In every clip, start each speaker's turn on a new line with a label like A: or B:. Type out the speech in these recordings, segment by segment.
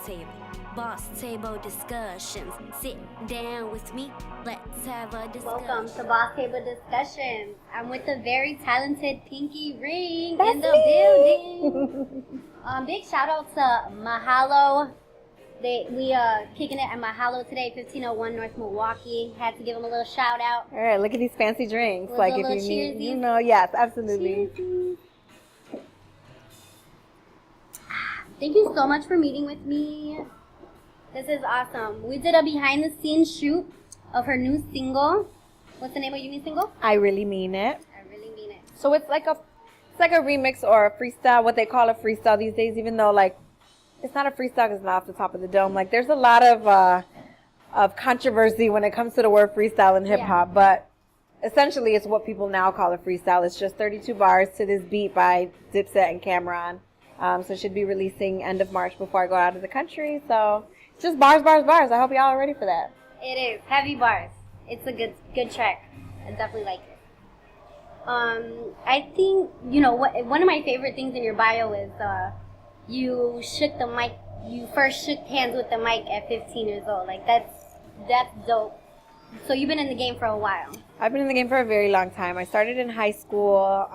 A: table. Boss table discussions. Sit down with me. Let's have a discussion.
B: Welcome to Boss Table Discussions. I'm with the very talented Pinqy Ring
C: That's
B: in the
C: me.
B: building. Big shout out to Mahalo. We kicking it at Mahalo today, 1501 North Milwaukee. Had to give them a little shout out.
C: All right, look at these fancy drinks.
B: With
C: Like
B: a
C: if
B: little
C: you need,
B: cheersies.
C: you know, yes, absolutely.
B: Cheersies. Thank you so much for meeting with me. This is awesome. We did a behind the scenes shoot of her new single. What's the name of your new single?
C: I really mean it.
B: I really mean it.
C: So it's like a remix or a freestyle, what they call a freestyle these days, even though like it's not a freestyle because it's not off the top of the dome. Like there's a lot of controversy when it comes to the word freestyle in hip hop, but essentially it's what people now call a freestyle. It's just 32 bars to this beat by Dipset and Cameron. So it should be releasing end of March before I go out of the country. So it's just bars, bars, bars. I hope y'all are ready for that.
B: It is. Heavy bars. It's a good track. I definitely like it. I think, one of my favorite things in your bio is you shook the mic. You first shook hands with the mic at 15 years old. Like, that's dope. So you've been in the game for a while.
C: I've been in the game for a very long time. I started in high school,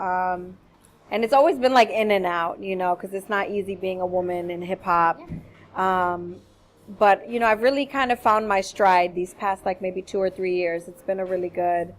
C: and it's always been like in and out, because it's not easy being a woman in hip hop. Yeah. But, I've really kind of found my stride these past like maybe 2 or 3 years. It's been a really good.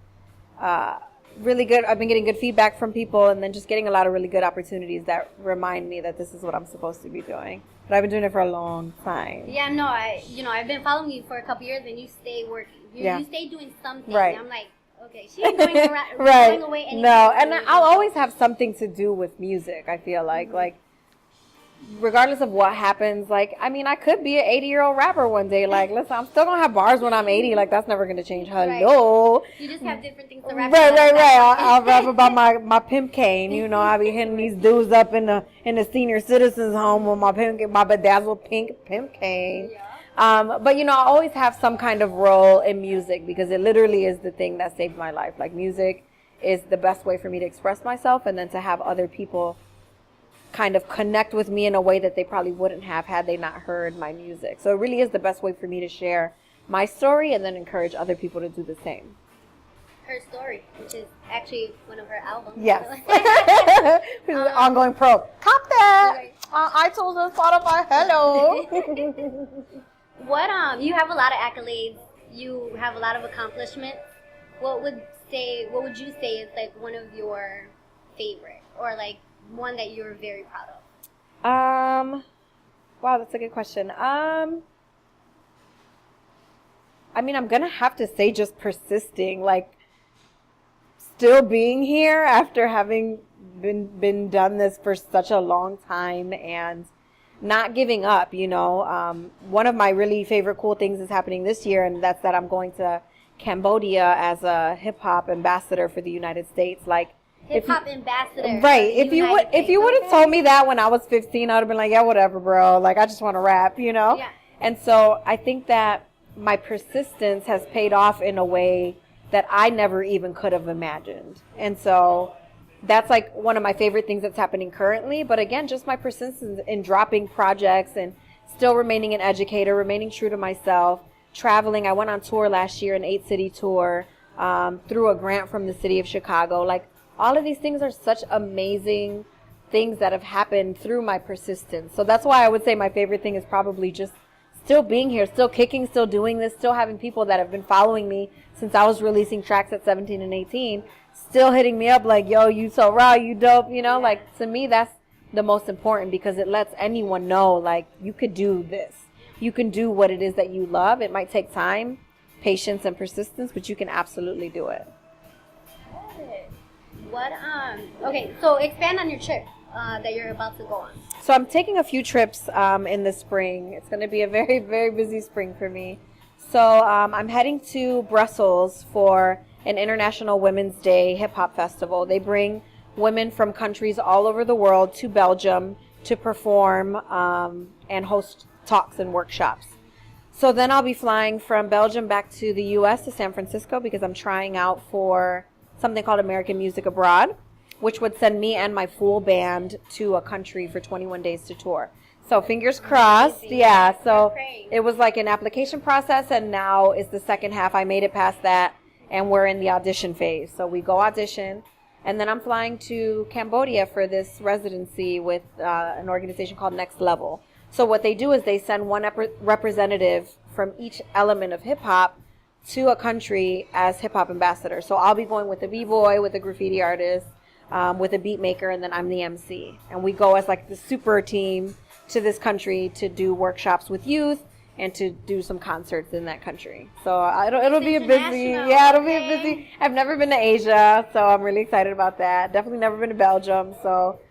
C: I've been getting good feedback from people and then just getting a lot of really good opportunities that remind me that this is what I'm supposed to be doing. But I've been doing it for a long time.
B: Yeah, no, I've been following you for a couple years and you stay working. You stay doing something.
C: Right.
B: I'm like, okay, she ain't going around,
C: right.
B: going away anytime.
C: No, and I'll always have something to do with music, I feel like. Mm-hmm. Like, regardless of what happens, like, I mean, I could be an 80-year-old rapper one day. Like, listen, I'm still going to have bars when I'm 80. Like, that's never going to change. Hello.
B: Right. You just have different things to rap
C: about. Right. I'll rap about my pimp cane. I'll be hitting these dudes up in the senior citizens home with my bedazzled pink pimp cane. Yeah. But, I always have some kind of role in music because it literally is the thing that saved my life. Like, music is the best way for me to express myself and then to have other people kind of connect with me in a way that they probably wouldn't have had they not heard my music. So it really is the best way for me to share my story and then encourage other people to do the same.
B: Her story, which is actually one of her albums.
C: Yes. Which is an ongoing pro. Cop that! iTunes and Spotify, hello!
B: You have a lot of accolades. You have a lot of accomplishments. What would you say is like one of your favorite or like one that you're very proud of?
C: Wow, that's a good question. I'm gonna have to say just persisting, like still being here after having been done this for such a long time and not giving up, One of my really favorite cool things is happening this year, and that's that I'm going to Cambodia as a hip hop ambassador for the United States. Like,
B: hip-hop ambassador.
C: Right. If you would have told me that when I was 15, I would have been like, yeah, whatever, bro. Like, I just want to rap, Yeah. And so I think that my persistence has paid off in a way that I never even could have imagined. And so that's like one of my favorite things that's happening currently. But again, just my persistence in dropping projects and still remaining an educator, remaining true to myself, traveling. I went on tour last year, an 8-city tour, through a grant from the city of Chicago. Like, all of these things are such amazing things that have happened through my persistence. So that's why I would say my favorite thing is probably just still being here, still kicking, still doing this, still having people that have been following me since I was releasing tracks at 17 and 18, still hitting me up like, yo, you so raw, you dope, Like, to me, that's the most important because it lets anyone know, like, you could do this. You can do what it is that you love. It might take time, patience, and persistence, but you can absolutely do it.
B: Okay, so expand on your trip that you're about to go on.
C: So I'm taking a few trips in the spring. It's going to be a very, very busy spring for me. So I'm heading to Brussels for an International Women's Day Hip Hop Festival. They bring women from countries all over the world to Belgium to perform and host talks and workshops. So then I'll be flying from Belgium back to the U.S. to San Francisco because I'm trying out for something called American Music Abroad, which would send me and my full band to a country for 21 days to tour. So fingers crossed. Yeah. So
B: Great.
C: it was like an application process, and now is the second half. I made it past that, and we're in the audition phase. So we go audition, and then I'm flying to Cambodia for this residency with an organization called Next Level. So what they do is they send one representative from each element of hip hop to a country as hip hop ambassador. So I'll be going with a b-boy, with a graffiti artist, with a beat maker, and then I'm the MC. And we go as like the super team to this country to do workshops with youth and to do some concerts in that country. So it'll be a busy, it'll be a busy. I've never been to Asia, so I'm really excited about that. Definitely never been to Belgium, so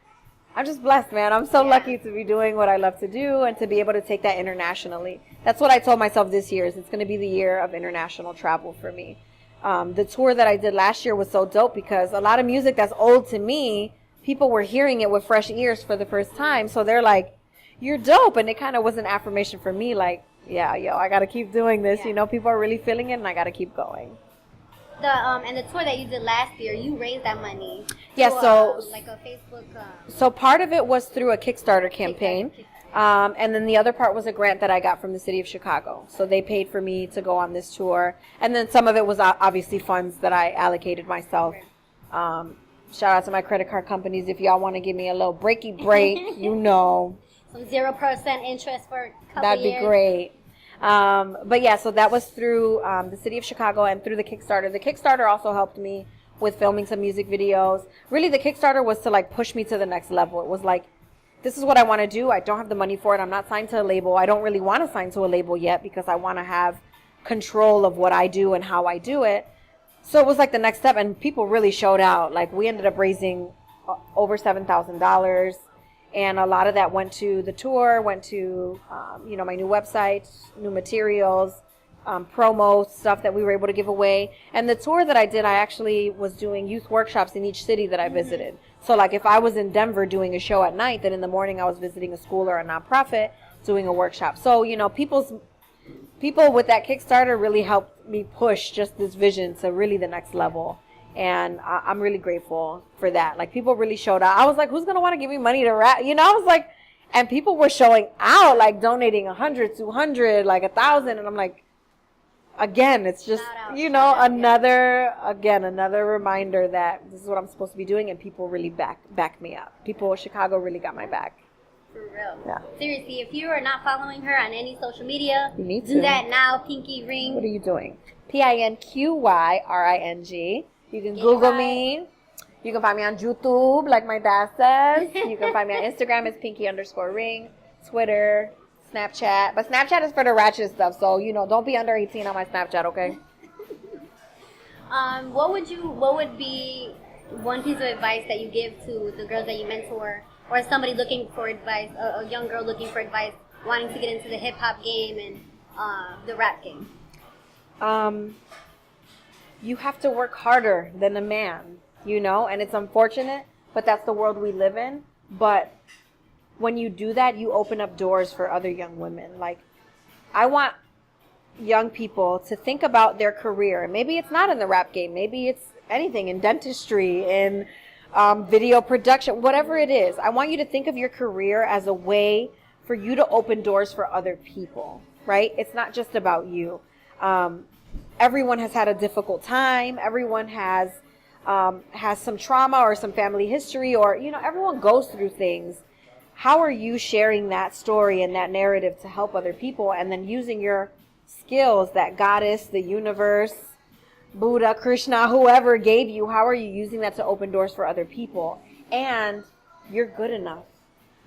C: I'm just blessed, man. I'm so lucky to be doing what I love to do and to be able to take that internationally. That's what I told myself this year is it's going to be the year of international travel for me. The tour that I did last year was so dope because a lot of music that's old to me, people were hearing it with fresh ears for the first time. So they're like, you're dope. And it kind of was an affirmation for me like, yeah, I got to keep doing this. You know, people are really feeling it and I got to keep going.
B: And the tour that you did last year, you raised that money.
C: Yeah, so
B: like a Facebook.
C: So part of it was through a Kickstarter campaign. And then the other part was a grant that I got from the city of Chicago. So they paid for me to go on this tour. And then some of it was obviously funds that I allocated myself. Shout out to my credit card companies. If y'all want to give me a little breaky break, you know.
B: Some 0% interest for a couple
C: That'd
B: years.
C: be great. But yeah, so that was through the city of Chicago and through the Kickstarter. The Kickstarter also helped me with filming some music videos. Really, the Kickstarter was to like push me to the next level. It was like, this is what I want to do. I don't have the money for it. I'm not signed to a label. I don't really want to sign to a label yet because I want to have control of what I do and how I do it. So it was like the next step, and people really showed out. Like we ended up raising over $7,000. And a lot of that went to the tour, went to, my new website, new materials, promo stuff that we were able to give away. And the tour that I did, I actually was doing youth workshops in each city that I visited. So like if I was in Denver doing a show at night, then in the morning I was visiting a school or a nonprofit doing a workshop. So, people with that Kickstarter really helped me push just this vision to really the next level. And I'm really grateful for that. Like, people really showed out. I was like, who's going to want to give me money to rap? I was like, and people were showing out, like donating 100, 200, like 1,000. And I'm like, again, it's just, another reminder that this is what I'm supposed to be doing. And people really back me up. People in Chicago really got my back.
B: For real.
C: Yeah.
B: Seriously, if you are not following her on any social media,
C: you need to
B: do that now. Pinqy Ring.
C: What are you doing? PinqyRing. You can Google me. You can find me on YouTube, like my dad says. You can find me on Instagram. It's Pinqy_ring. Twitter, Snapchat. But Snapchat is for the ratchet stuff. So, don't be under 18 on my Snapchat, okay?
B: What would be one piece of advice that you give to the girls that you mentor, or somebody looking for advice, a young girl looking for advice, wanting to get into the hip-hop game and the rap game?
C: You have to work harder than a man, and it's unfortunate, but that's the world we live in. But when you do that, you open up doors for other young women. Like, I want young people to think about their career. Maybe it's not in the rap game. Maybe it's anything in dentistry, in video production, whatever it is. I want you to think of your career as a way for you to open doors for other people, right? It's not just about you. Everyone has had a difficult time. Everyone has some trauma or some family history, or, everyone goes through things. How are you sharing that story and that narrative to help other people, and then using your skills that Goddess, the universe, Buddha, Krishna, whoever gave you, how are you using that to open doors for other people? And you're good enough.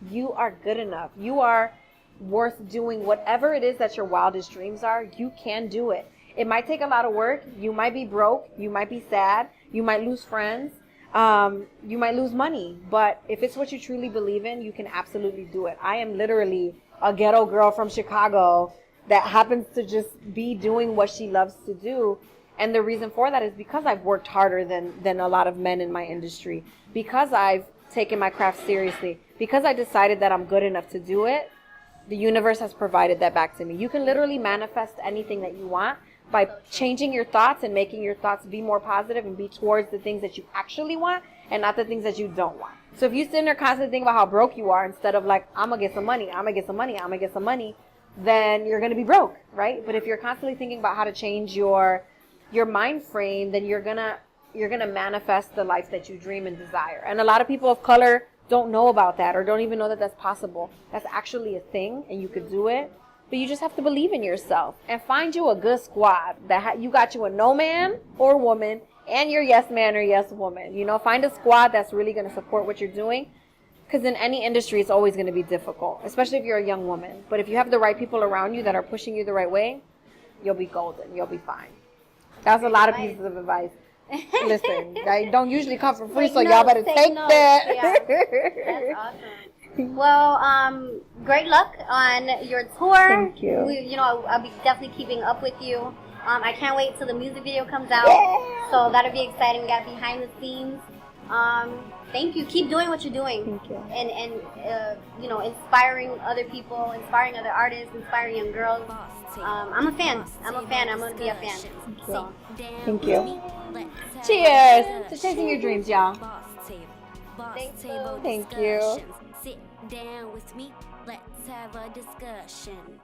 C: You are good enough. You are worth doing whatever it is that your wildest dreams are. You can do it. It might take a lot of work. You might be broke. You might be sad. You might lose friends. You might lose money. But if it's what you truly believe in, you can absolutely do it. I am literally a ghetto girl from Chicago that happens to just be doing what she loves to do. And the reason for that is because I've worked harder than a lot of men in my industry. Because I've taken my craft seriously. Because I decided that I'm good enough to do it. The universe has provided that back to me. You can literally manifest anything that you want by changing your thoughts and making your thoughts be more positive and be towards the things that you actually want. and not the things that you don't want. So if you sit there constantly thinking about how broke you are instead of like, I'm going to get some money, I'm going to get some money, I'm going to get some money, then you're going to be broke, right? But if you're constantly thinking about how to change your mind frame, then you're going to manifest the life that you dream and desire. And a lot of people of color don't know about that or don't even know that that's possible. That's actually a thing and you could do it. But you just have to believe in yourself and find you a good squad that you got you a no man or woman and your yes man or yes woman. You know, find a squad that's really going to support what you're doing. Because in any industry, it's always going to be difficult, especially if you're a young woman. But if you have the right people around you that are pushing you the right way, you'll be golden. You'll be fine. That's a lot of pieces of advice. Listen, I don't usually come for free, so y'all better take that.
B: Yeah. That's awesome. Well, great luck on your tour.
C: Thank you.
B: I'll be definitely keeping up with you. I can't wait till the music video comes out.
C: Yeah.
B: So that'll be exciting. We got behind the scenes. Thank you. Keep doing what you're doing.
C: Thank you.
B: And inspiring other people, inspiring other artists, inspiring young girls. I'm a fan. I'm going to be a fan. So.
C: Thank you. Cheers to chasing your dreams, y'all.
B: Thank you.
C: Thank you.
A: Sit down with me. Let's have a discussion.